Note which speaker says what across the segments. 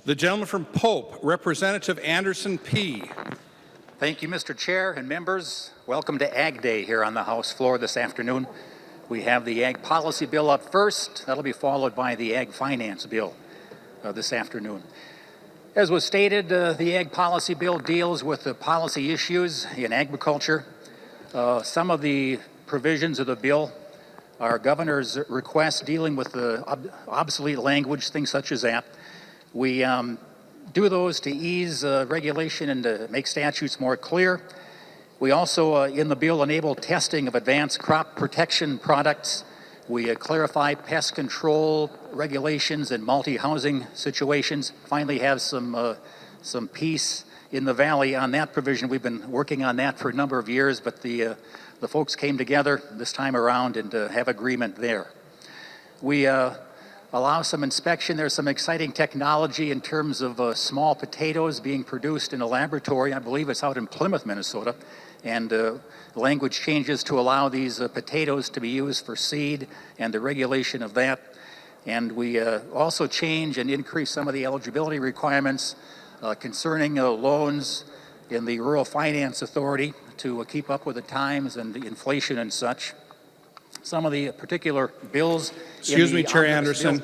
Speaker 1: The gentleman from Pope, Representative Anderson P.
Speaker 2: Thank you, Mr. Chair and members. Welcome to Ag Day here on the House floor this afternoon. We have the Ag Policy Bill up first. That'll be followed by the Ag Finance Bill this afternoon. As was stated, the Ag Policy Bill deals with the policy issues in agriculture. Some of the provisions of the bill are governor's requests dealing with the obsolete language, things such as that. We do those to ease regulation and to make statutes more clear. We also, in the bill, enable testing of advanced crop protection products. We clarify pest control regulations in multi-housing situations. Finally have some peace in the valley on that provision. We've been working on that for a number of years, but the folks came together this time around and have agreement there. We allow some inspection. There's some exciting technology in terms of small potatoes being produced in a laboratory. I believe it's out in Plymouth, Minnesota. And language changes to allow these potatoes to be used for seed and the regulation of that. And we also change and increase some of the eligibility requirements concerning loans in the Rural Finance Authority to keep up with the times and the inflation and such. Some of the particular bills.
Speaker 1: Excuse me, Chair Anderson.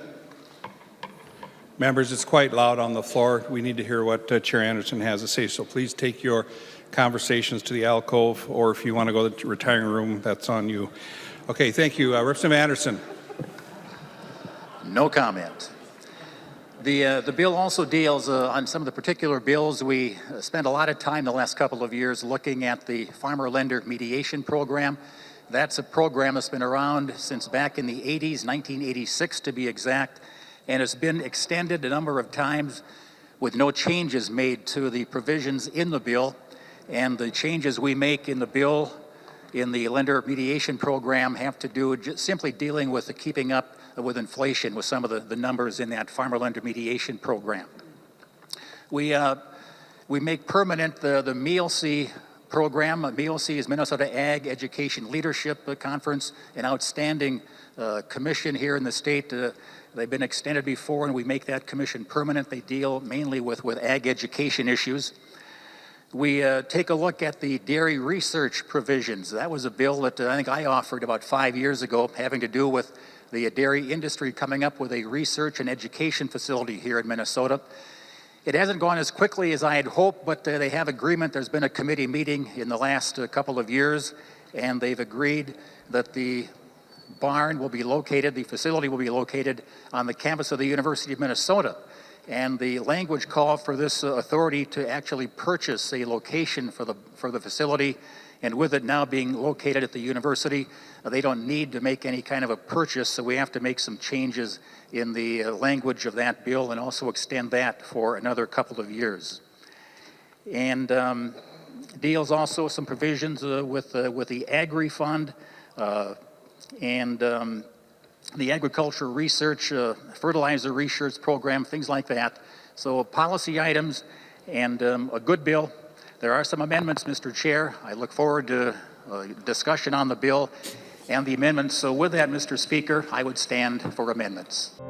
Speaker 1: Members, it's quite loud on the floor. We need to hear what Chair Anderson has to say, so please take your conversations to the alcove, or if you want to go to the retiring room, that's on you. Okay, thank you. Representative Anderson.
Speaker 2: No comment. The bill also deals on some of the particular bills. We spent a lot of time the last couple of years looking at the Farmer Lender Mediation Program. That's a program that's been around since back in the 80s, 1986 to be exact, and it's been extended a number of times with no changes made to the provisions in the bill. And the changes we make in the bill in the lender mediation program have to do with just simply dealing with the keeping up with inflation with some of the numbers in that farmer lender mediation program. We make permanent the MEALC program. MEALC is Minnesota Ag Education Leadership Conference, an outstanding commission here in the state. They've been extended before, and we make that commission permanent. They deal mainly with ag education issues. We take a look at the dairy research provisions. That was a bill that I think I offered about 5 years ago, having to do with the dairy industry coming up with a research and education facility here in Minnesota. It hasn't gone as quickly as I had hoped, but they have agreement. There's been a committee meeting in the last couple of years, and they've agreed that the barn will be located, the facility will be located on the campus of the University of Minnesota. And the language call for this authority to actually purchase a location for the facility, and with it now being located at the university, they don't need to make any kind of a purchase, so we have to make some changes in the language of that bill and also extend that for another couple of years. And deals also some provisions with the Agri Fund and the agriculture research, fertilizer research program, things like that. So policy items and a good bill. There are some amendments, Mr. Chair. I look forward to discussion on the bill and the amendments. So with that, Mr. Speaker, I would stand for amendments.